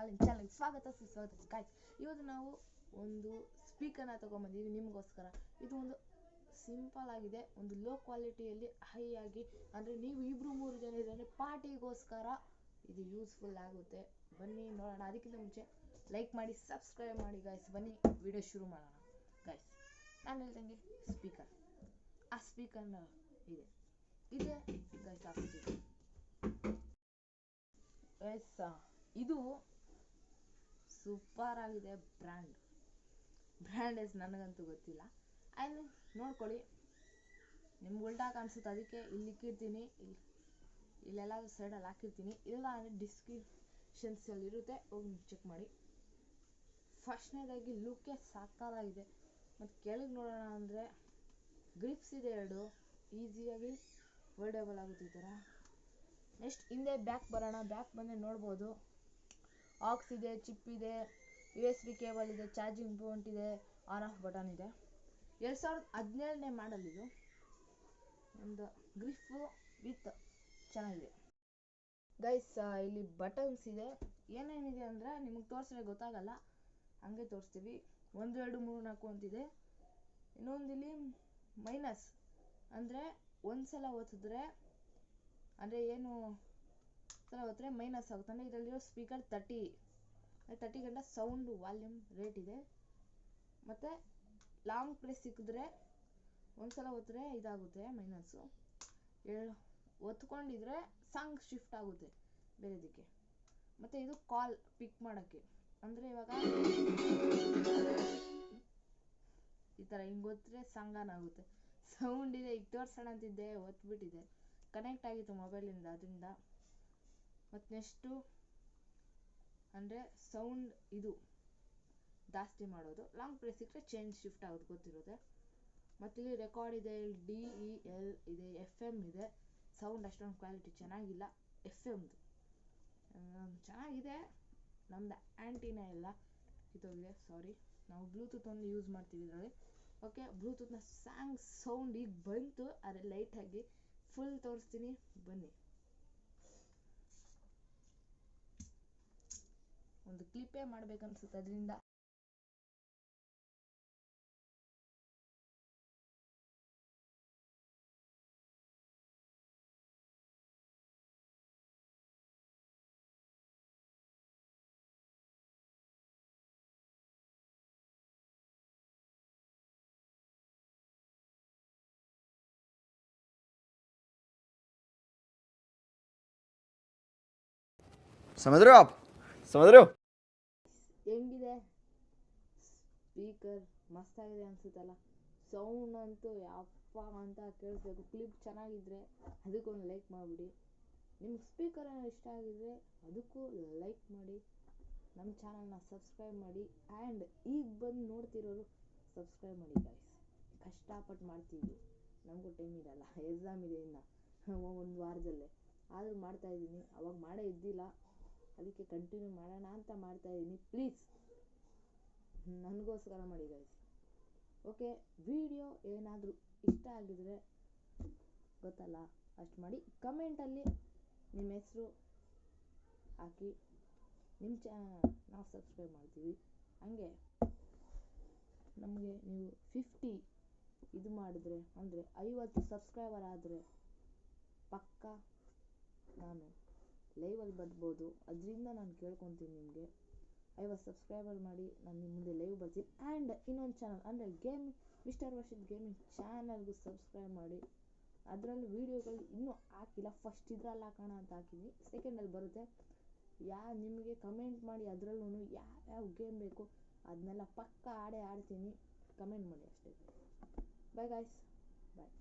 Calling ಚಾನಲ್ಗೆ ಸ್ವಾಗತ ಸುಸ್ವಾಗತ ಗಾಯ್ಸ್. ಇವತ್ತು ನಾವು ಒಂದು ಸ್ಪೀಕರ್ನ ತೊಗೊಂಬಂದಿದ್ದೀವಿ ನಿಮಗೋಸ್ಕರ. ಇದು ಒಂದು ಸಿಂಪಲ್ ಆಗಿದೆ, ಒಂದು ಲೋ ಕ್ವಾಲಿಟಿಯಲ್ಲಿ ಹೈ ಆಗಿ, ಅಂದರೆ ನೀವು 2-3 ಜನ ಇದ್ದರೆ ಪಾರ್ಟಿಗೋಸ್ಕರ ಇದು ಯೂಸ್ಫುಲ್ ಆಗುತ್ತೆ. ಬನ್ನಿ ನೋಡೋಣ. ಅದಕ್ಕಿಂತ ಮುಂಚೆ ಲೈಕ್ ಮಾಡಿ, ಸಬ್ಸ್ಕ್ರೈಬ್ ಮಾಡಿ ಗಾಯ್ಸ್. ಬನ್ನಿ ವಿಡಿಯೋ ಶುರು ಮಾಡೋಣ ಗಾಯ್ಸ್. ನಾನು ಹೇಳ್ದಂಗೆ ಸ್ಪೀಕರ್, ಆ ಸ್ಪೀಕರ್ನ ಇದೆ ಗಾಯ್ಸ್. ಆ ಸ್ಪೀಕರ್ ಇದು ಸೂಪರ್ ಆಗಿದೆ. ಬ್ರ್ಯಾಂಡ್ ನನಗಂತೂ ಗೊತ್ತಿಲ್ಲ. ಆ್ಯಂಡ್ ನೋಡ್ಕೊಳ್ಳಿ, ನಿಮ್ಗೆ ಉಲ್ಟಾ ಕಾಣಿಸುತ್ತೆ, ಅದಕ್ಕೆ ಇಲ್ಲಿ ಇಕ್ಕಿರ್ತೀನಿ, ಇಲ್ಲೆಲ್ಲ ಸೈಡಲ್ಲಿ ಹಾಕಿರ್ತೀನಿ. ಇಲ್ಲ ಅಂದರೆ ಡಿಸ್ಕ್ರಿಪ್ಷನ್ಸಲ್ಲಿ ಇರುತ್ತೆ, ಹೋಗಿ ಚೆಕ್ ಮಾಡಿ. ಫಸ್ಟ್ನೇದಾಗಿ ಲುಕ್ಕೇ ಸಾಕಾಗಿದೆ. ಮತ್ತು ಕೆಳಗೆ ನೋಡೋಣ ಅಂದರೆ ಗ್ರಿಪ್ಸ್ ಇದೆ 2, ಈಸಿಯಾಗಿ ಫೋಲ್ಡೇಬಲ್ ಆಗುತ್ತೆ ಈ ಥರ. ನೆಕ್ಸ್ಟ್ ಹಿಂದೆ ಬ್ಯಾಕ್ ಬರೋಣ. ಬ್ಯಾಕ್ ಬಂದರೆ ನೋಡ್ಬೋದು, ಆಕ್ಸ್ ಇದೆ, ಚಿಪ್ ಇದೆ, USB ಕೇಬಲ್ ಇದೆ, ಚಾರ್ಜಿಂಗ್ ಪೋರ್ಟ್ ಇದೆ, ಆನ್ ಆಫ್ ಬಟನ್ ಇದೆ. 2017ನೇ ಮಾಡಲ್ ಇದು. ಒಂದು ಗ್ರಿಪ್ಪು ವಿತ್ ಚೆನ್ನಾಗಿದೆ ಗೈಸ್. ಇಲ್ಲಿ ಬಟನ್ಸ್ ಇದೆ. ಏನೇನಿದೆ ಅಂದರೆ ನಿಮಗೆ ತೋರಿಸಿದ್ರೆ ಗೊತ್ತಾಗಲ್ಲ, ಹಂಗೆ ತೋರಿಸ್ತೀವಿ. 1 2 3 4 ಅಂತಿದೆ. ಇನ್ನೊಂದಿಲ್ಲಿ ಮೈನಸ್ ಅಂದರೆ ಒಂದ್ಸಲ ಒತ್ತಿದ್ರೆ, ಅಂದರೆ ಏನು ಸಲ ಒತ್ತಿದ್ರೆ ಮೈನಸ್ ಆಗುತ್ತೆ. ಅಂದರೆ ಇದರಲ್ಲಿರೋ ಸ್ಪೀಕರ್ 30 ಗಂಟ ಸೌಂಡ್ ವಾಲ್ಯೂಮ್ ರೇಟ್ ಇದೆ. ಮತ್ತು ಲಾಂಗ್ ಪ್ರೆಸ್ ಸಿಕ್ಕಿದ್ರೆ ಒಂದ್ಸಲ ಒತ್ತಿದ್ರೆ ಇದಾಗುತ್ತೆ ಮೈನಸ್ಸು. ಒತ್ಕೊಂಡಿದ್ರೆ ಸಾಂಗ್ ಶಿಫ್ಟ್ ಆಗುತ್ತೆ ಬೇರೆದಕ್ಕೆ. ಮತ್ತು ಇದು ಕಾಲ್ ಪಿಕ್ ಮಾಡೋಕ್ಕೆ, ಅಂದರೆ ಇವಾಗ ಈ ಥರ ಹಿಂಗೆ ಒತ್ತಿದ್ರೆ ಸಾಂಗ್ ಆನ್ ಆಗುತ್ತೆ. ಸೌಂಡ್ ಇದೆ, ಈಗ ತೋರಿಸೋಣ ಅಂತಿದ್ದೆ, ಒತ್ಬಿಟ್ಟಿದೆ. ಕನೆಕ್ಟ್ ಆಗಿತ್ತು ಮೊಬೈಲಿಂದ, ಅದರಿಂದ. ಮತ್ತು ನೆಕ್ಸ್ಟು ಅಂದರೆ ಸೌಂಡ್ ಇದು ಜಾಸ್ತಿ ಮಾಡೋದು, ಲಾಂಗ್ ಪ್ರೆಸ್ ಇಟ್ಟರೆ ಚೇಂಜ್ ಶಿಫ್ಟ್ ಆಗೋದು ಗೊತ್ತಿರುತ್ತೆ. ಮತ್ತು ಇಲ್ಲಿ ರೆಕಾರ್ಡ್ ಇದೆ, DEL ಇದೆ, FM ಇದೆ. ಸೌಂಡ್ ಅಷ್ಟೊಂದು ಕ್ವಾಲಿಟಿ ಚೆನ್ನಾಗಿಲ್ಲ. FMದು ಚೆನ್ನಾಗಿದೆ. ನಮ್ಮದು ಆ್ಯಂಟಿನ ಎಲ್ಲ ಕಿತ್ತೋಗಿದೆ, ಸಾರಿ. ನಾವು ಬ್ಲೂಟೂತ್ ಒಂದು ಯೂಸ್ ಮಾಡ್ತೀವಿ ಇದರಲ್ಲಿ. ಓಕೆ, ಬ್ಲೂಟೂತ್ನ ಸೌಂಡ್ ಈಗ ಬಂತು, ಆದರೆ ಲೈಟಾಗಿ ಫುಲ್ ತೋರಿಸ್ತೀನಿ ಬನ್ನಿ. ಒಂದು ಕ್ಲಿಪ್ಪೇ ಮಾಡ್ಬೇಕನ್ಸುತ್ತೆ ಅದರಿಂದ. समझ रहे हो आप? समझ रहे हो? ಹೆಂಗಿದೆ ಸ್ಪೀಕರ್? ಮಸ್ತಾಗಿದೆ ಅನ್ಸುತ್ತಲ್ಲ. ಸೌಂಡ್ ಅಂತೂ ಯಪ್ಪ ಅಂತ ಕೇಳಿಸ್ಬೇಕು. ಕ್ಲಿಪ್ ಚೆನ್ನಾಗಿದ್ರೆ ಅದಕ್ಕೊಂದು ಲೈಕ್ ಮಾಡಿಬಿಡಿ. ನಿಮ್ಗೆ ಸ್ಪೀಕರ್ ಇಷ್ಟ ಆಗಿದ್ರೆ ಅದಕ್ಕೂ ಲೈಕ್ ಮಾಡಿ. ನಮ್ಮ ಚಾನಲ್ನ ಸಬ್ಸ್ಕ್ರೈಬ್ ಮಾಡಿ. ಆ್ಯಂಡ್ ಈಗ ಬಂದು ನೋಡ್ತಿರೋರು ಸಬ್ಸ್ಕ್ರೈಬ್ ಮಾಡಿ ಗಾಯ್ಸ್. ಕಷ್ಟಪಟ್ಟು ಮಾಡ್ತೀವಿ, ನಮಗೂ ಟೈಮ್ ಇರಲ್ಲ, ಎಕ್ಸಾಮ್ ಇದೆ ಇನ್ನು 1 ವಾರದಲ್ಲೇ. ಆದರೂ ಮಾಡ್ತಾಯಿದ್ದೀನಿ. ಅವಾಗ ಮಾಡೇ ಇದ್ದಿಲ್ಲ, ಅದಕ್ಕೆ ಕಂಟಿನ್ಯೂ ಮಾಡೋಣ ಅಂತ ಮಾಡ್ತಾಯಿದ್ದೀನಿ. ಪ್ಲೀಸ್ ನನಗೋಸ್ಕರ ಮಾಡಿ ಗೈಸ್. ಓಕೆ, ವಿಡಿಯೋ ಏನಾದರೂ ಇಷ್ಟ ಆಗಿದ್ರೆ ಗೊತ್ತಲ್ಲ, ಅಷ್ಟು ಮಾಡಿ. ಕಮೆಂಟಲ್ಲಿ ನಿಮ್ಮ ಹೆಸರು ಹಾಕಿ, ನಿಮ್ಮ ಚಾನಲ್ ನಾವು ಸಬ್ಸ್ಕ್ರೈಬ್ ಮಾಡ್ತೀವಿ. ಹಂಗೆ ನಮಗೆ ನೀವು 50 ಇದು ಮಾಡಿದ್ರೆ, ಅಂದರೆ 50 ಸಬ್ಸ್ಕ್ರೈಬರ್ ಆದರೆ ಪಕ್ಕ ನಾನು ಲೈವಲ್ಲಿ ಬರ್ಬೋದು. ಅದರಿಂದ ನಾನು ಕೇಳ್ಕೊತೀನಿ ನಿಮಗೆ 50 ಸಬ್ಸ್ಕ್ರೈಬರ್ ಮಾಡಿ, ನಾನು ನಿಮ್ಮ ಮುಂದೆ ಲೈವ್ ಬರ್ತೀನಿ. ಆ್ಯಂಡ್ ಇನ್ನೊಂದು ಚಾನಲ್ ಅಂದರೆ ಮಿಸ್ಟರ್ ವರ್ಷಿತ್ ಗೇಮಿಂಗ್ ಚಾನಲ್ಗೂ ಸಬ್ಸ್ಕ್ರೈಬ್ ಮಾಡಿ. ಅದರಲ್ಲಿ ವೀಡಿಯೋಗಳು ಇನ್ನೂ ಹಾಕಿಲ್ಲ, ಫಸ್ಟ್ ಇದ್ರಲ್ಲಿ ಹಾಕೋಣ ಅಂತ ಹಾಕಿದ್ವಿ, ಸೆಕೆಂಡಲ್ಲಿ ಬರುತ್ತೆ. ನಿಮಗೆ ಕಮೆಂಟ್ ಮಾಡಿ, ಅದರಲ್ಲೂ ಯಾವ್ಯಾವ ಗೇಮ್ ಬೇಕು ಅದನ್ನೆಲ್ಲ ಪಕ್ಕ ಆಡ್ತೀನಿ. ಕಮೆಂಟ್ ಮಾಡಿ ಅಷ್ಟೇ. ಬಾಯ್ ಗಾಯ್ಸ್, ಬಾಯ್.